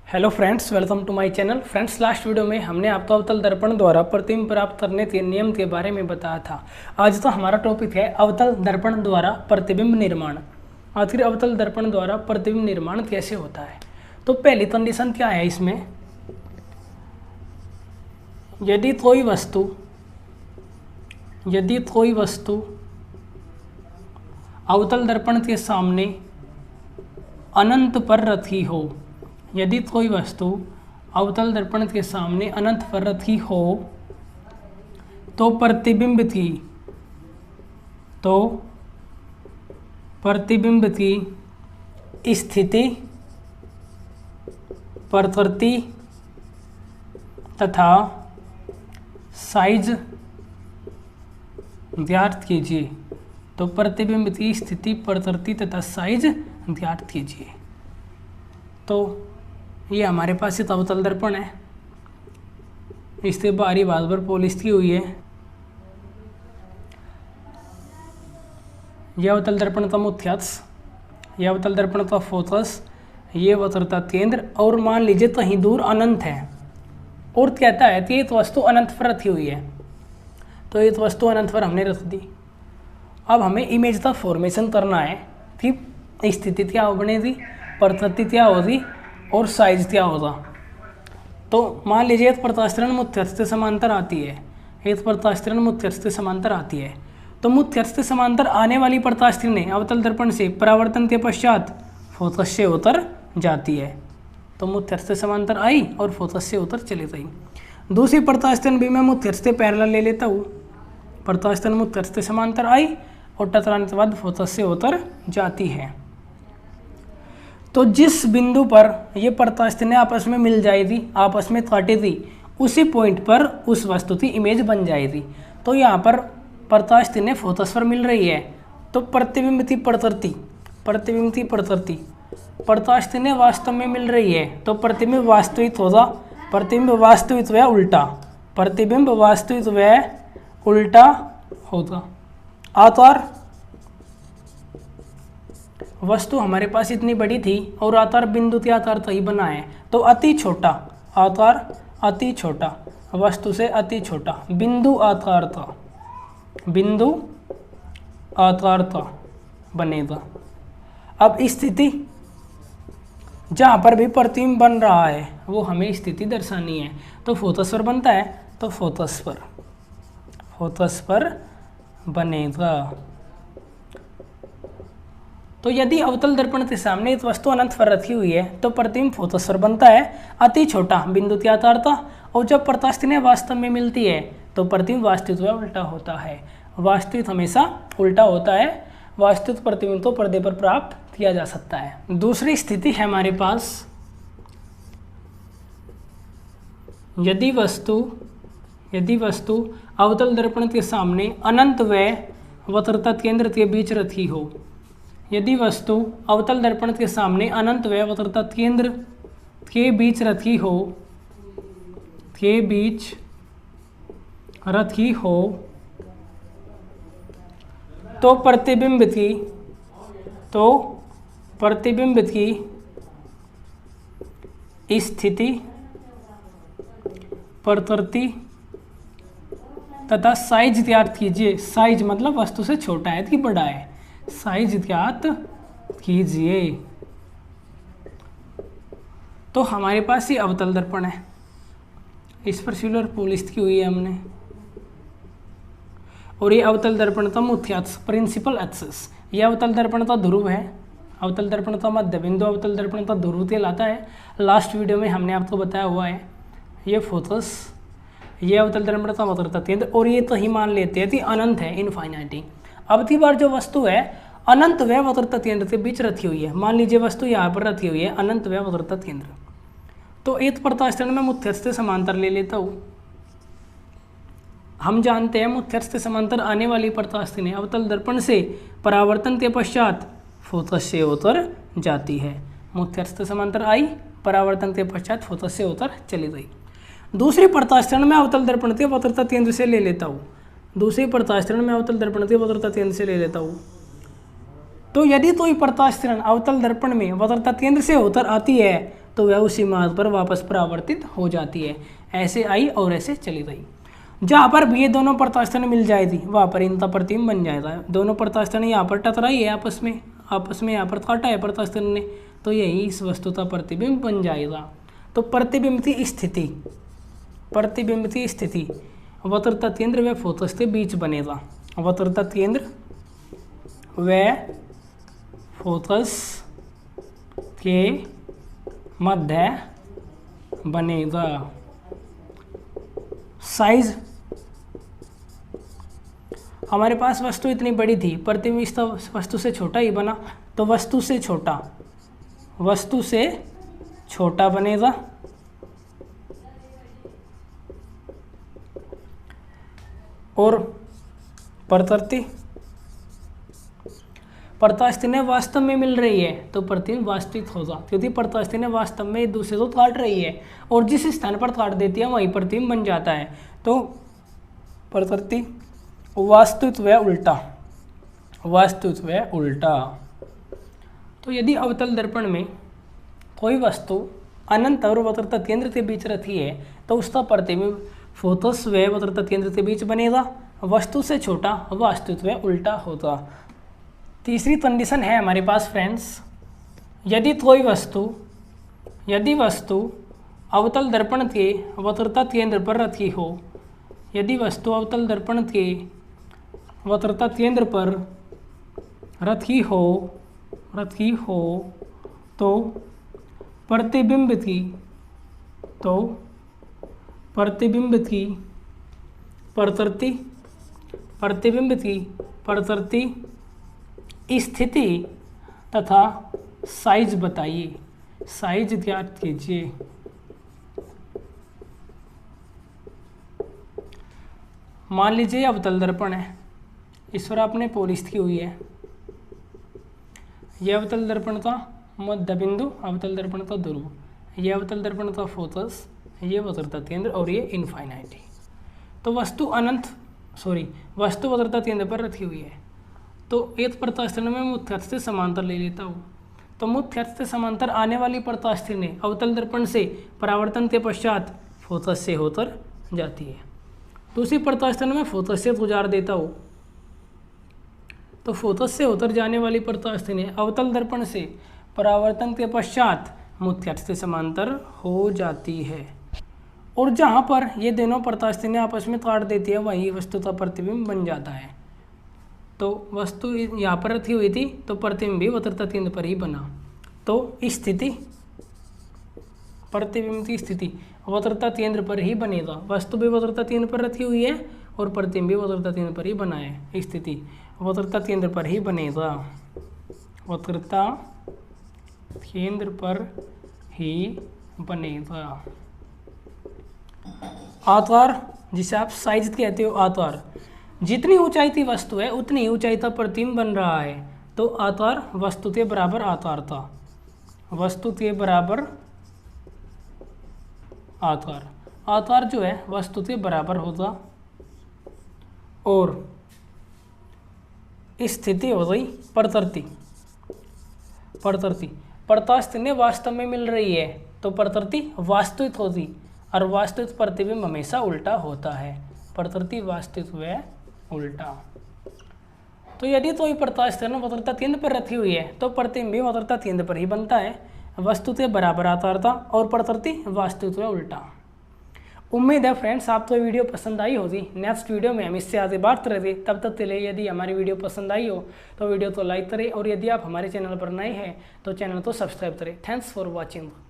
Hello friends, welcome to my channel. Friends, last video में हमने आपको अवतल दर्पण द्वारा प्रतिबिंब प्राप्त करने के नियम के बारे में बताया था। आज तो हमारा टॉपिक है अवतल दर्पण द्वारा प्रतिबिंब निर्माण। आखिर अवतल दर्पण द्वारा प्रतिबिंब निर्माण कैसे होता है? तो पहली कंडीशन क्या है इसमें, यदि कोई वस्तु अवतल दर्पण के सामने अनंत पर रखी हो, यदि कोई वस्तु अवतल दर्पण के सामने अनंत पर रखी हो तो प्रतिबिंब की स्थिति, प्रकृति तथा साइज ज्ञात कीजिए। तो प्रतिबिंब की स्थिति, प्रकृति तथा साइज ज्ञात कीजिए। तो ये हमारे पास एक अवतल दर्पण है, इससे बाहरी भाग पर पॉलिश की हुई है। यह अवतल दर्पण का मुख्य अक्ष, यह अवतल दर्पण का फोकस, ये वक्रता केंद्र, और मान लीजिए कहीं दूर अनंत है और कहता है कि एक वस्तु अनंत पर रखी हुई है। तो एक वस्तु अनंत पर हमने रख दी। अब हमें इमेज का फॉर्मेशन करना है कि स्थिति क्या बनेगी, प्रकृति क्या होगी और साइज क्या होगा। तो मान लीजिए एक प्रकाशरण मुख्य अक्ष से समांतर आती है, एक प्रकाशरण मुख्य अक्ष से समांतर आती है। तो मुख्य अक्ष से समांतर आने वाली प्रकाशकिरणें अवतल दर्पण से परावर्तन के पश्चात फोकस से उतर जाती है। तो मुख्य अक्ष से समांतर आई और फोकस से उतर चली गई। दूसरी प्रकाशकिरण भी मैं मुख्य अक्ष से पैरेलल ले लेता हूँ। प्रकाशकिरण मुख्य अक्ष से समांतर आई और टकराने के बाद फोकस से उतर जाती है। तो जिस बिंदु पर ये प्रकाशकिरणें आपस में मिल जाएगी, आपस में काटेगी, उसी पॉइंट पर उस वस्तु की इमेज बन जाएगी। तो यहाँ पर प्रकाशकिरणें फोकस पर मिल रही है, तो प्रतिबिंब की प्रकृति, प्रकाशकिरणें वास्तव में मिल रही है, तो प्रतिबिंब वास्तविक होगा। प्रतिबिंब वास्तविक व उल्टा, प्रतिबिंब वास्तविक व उल्टा होगा। आकार, वस्तु हमारे पास इतनी बड़ी थी और आकार बिंदु के आकार का ही बना है, तो अति छोटा आकार, अति छोटा वस्तु से अति छोटा बिंदु आकार का बनेगा। अब स्थिति, जहाँ पर भी प्रतिबिंब बन रहा है वो हमें स्थिति दर्शानी है। तो फोकस पर बनता है, तो फोकस पर बनेगा। तो यदि अवतल दर्पण के सामने एक वस्तु अनंत पर रखी हुई है तो प्रतिबिंब फोकस पर बनता है अति छोटा बिंदु के आकार का, और जब प्रकाशकिरणें वास्तव में मिलती है तो प्रतिबिंब वास्तविक व उल्टा होता है। वास्तविक हमेशा उल्टा होता है। वास्तविक प्रतिबिंब तो पर्दे पर प्राप्त किया जा सकता है। दूसरी स्थिति है हमारे पास, यदि वस्तु अवतल दर्पण के सामने अनंत व वक्रता केंद्र के बीच रखी हो, यदि वस्तु अवतल दर्पण के सामने अनंत व वक्रता केंद्र के बीच रखी हो, तो प्रतिबिंब की स्थिति, प्रकृति तथा साइज ज्ञात कीजिए। साइज मतलब वस्तु से छोटा है कि बड़ा है, साइज ज्ञात कीजिए। तो हमारे पास ये अवतल दर्पण है, इस पर सिल्वर पॉलिश की हुई है हमने, और ये अवतल दर्पण का मुख्य अक्ष, प्रिंसिपल एक्सिस। ये अवतल दर्पण का ध्रुव है, अवतल दर्पण का मध्य बिंदु अवतल दर्पण का ध्रुव कहलाता है। लास्ट वीडियो में हमने आपको बताया हुआ है। ये फोकस, ये अवतल दर्पण का वक्रता केंद्र, और ये तो ही मान लेते हैं कि अनंत है, इनफाइनाइटी। अब की बार जो वस्तु है अनंत व वक्रता केंद्र के बीच रखी हुई है, मान लीजिए वस्तु यहाँ पर रखी हुई है अनंत व वक्रता केंद्र, तो एक प्रकाशकिरण में मुख्य अक्ष से समांतर ले लेता हूँ। हम जानते हैं मुख्य अक्ष से समांतर आने वाली प्रकाशकिरणें अवतल दर्पण से परावर्तन के पश्चात फोकस से उतर जाती है। मुख्य अक्ष से समांतर आई, परावर्तन के पश्चात फोकस से उतर चली गई। दूसरी प्रकाशकिरण में अवतल दर्पण के वक्रता केंद्र से ले लेता हूँ। दूसरी प्रकाशकिरण में अवतल दर्पण के वक्रता केंद्र से ले लेता हूँ। तो यदि कोई प्रकाश किरण अवतल दर्पण में वक्रता केंद्र से होकर आती है तो वह उसी मार्ग पर वापस परावर्तित हो जाती है। ऐसे आई और ऐसे चली गई। जहाँ पर भी ये दोनों प्रत्यास्थान मिल जाएगी वहाँ पर इनका प्रतिबिंब बन जाएगा। दोनों प्रत्यास्थान यहाँ पर टकराई है आपस में यहाँ पर काटा है प्रत्यास्थान ने, तो यही इस वस्तु का प्रतिबिंब बन जाएगा। तो प्रतिबिंब की स्थिति वक्रता केंद्र व फोकस के बीच बनेगा। वक्रता केंद्र व फोकस के मध्य बनेगा। साइज हमारे पास वस्तु इतनी बड़ी थी, प्रतिबिंब इस वस्तु से छोटा ही बना, तो वस्तु से छोटा बनेगा। और प्रत्यास्थानें वास्तव में मिल रही है तो प्रतिबिंब वास्तविक होगा, क्योंकि प्रत्यास्थानें वास्तव में एक दूसरे को काट रही है और जिस स्थान पर काट देती है वहीं प्रतिबिंब बन जाता है। तो प्रकृति वास्तविक व उल्टा। तो यदि अवतल दर्पण में कोई वस्तु अनंत और वक्रता केंद्र के बीच रखी है तो उसका प्रतिबिंब फोकस व वक्रता केंद्र के बीच बनेगा। वस्तु से छोटा वास्तविक व उल्टा होगा। तीसरी कंडीशन है हमारे पास फ्रेंड्स, यदि वस्तु अवतल दर्पण के वक्रता केंद्र पर रखी हो, यदि वस्तु अवतल दर्पण के वक्रता केंद्र पर रखी हो तो प्रतिबिंब की प्रकृति स्थिति तथा साइज बताइए। साइज ज्ञात कीजिए। मान लीजिए अवतल दर्पण है, इस पर आपने पोलिश की हुई है। यह अवतल दर्पण का मध्य बिंदु, अवतल दर्पण का ध्रुव, यह अवतल दर्पण का फोकस, ये वक्रता केंद्र और ये इनफाइनाइटी। तो वस्तु वक्रता केंद्र पर रखी हुई है। तो एक प्रत्यास्थान में मुख्य अक्ष से समांतर ले लेता हूँ। तो मुख्य अक्ष से समांतर आने वाली प्रत्यास्थानें अवतल दर्पण से परावर्तन के पश्चात फोकस से होकर जाती है। दूसरी प्रत्यास्थान में फोकस से गुजार देता हूँ। तो फोकस से होकर जाने वाली प्रत्यास्थानें अवतल दर्पण से परावर्तन के पश्चात मुख्य अक्ष से समांतर हो जाती है। और जहाँ पर ये दोनों प्रत्यास्थानें आपस में काट देती है वही वस्तु का प्रतिबिंब बन जाता है। तो वस्तु यहाँ पर रखी हुई थी तो प्रतिबिंब भी वक्रता केंद्र पर ही बना। तो स्थिति, प्रतिबिंब की स्थिति वक्रता केंद्र पर ही बनेगा। वस्तु भी वक्रता केंद्र पर रखी हुई है और प्रतिबिंब भी वक्रता केंद्र पर ही बना है। स्थिति वक्रता केंद्र पर ही बनेगा, वक्रता केंद्र पर ही बनेगा। आकार, जिसे आप साइज कहते हो, आकार, जितनी ऊंचाई की वस्तु है उतनी ऊंचाई का प्रतिबिंब बन रहा है। तो आकार वस्तु के बराबर आकार था, वस्तु के बराबर आकार जो है वस्तु के बराबर होगा। और स्थिति हो गई प्रकृति। प्रत्यास्थानें वास्तव में मिल रही है तो प्रकृति वास्तविक होगी और वास्तविक प्रतिबिंब हमेशा उल्टा होता है। प्रकृति वास्तविक व उल्टा। तो यदि कोई प्रत्यास्थान वक्रता केंद्र पर रखी हुई है तो प्रतिबिंब भी वक्रता केंद्र पर ही बनता है। वस्तु के बराबर आकार था और प्रकृति वास्तविक व उल्टा। उम्मीद है फ्रेंड्स आपको ये वीडियो पसंद आई होगी। नेक्स्ट वीडियो में हम इससे आगे बात करेंगे। तब तक के लिए यदि हमारी वीडियो पसंद आई हो तो वीडियो को लाइक करें और यदि आप हमारे चैनल पर नए हैं तो चैनल को सब्सक्राइब करें। Thanks for watching.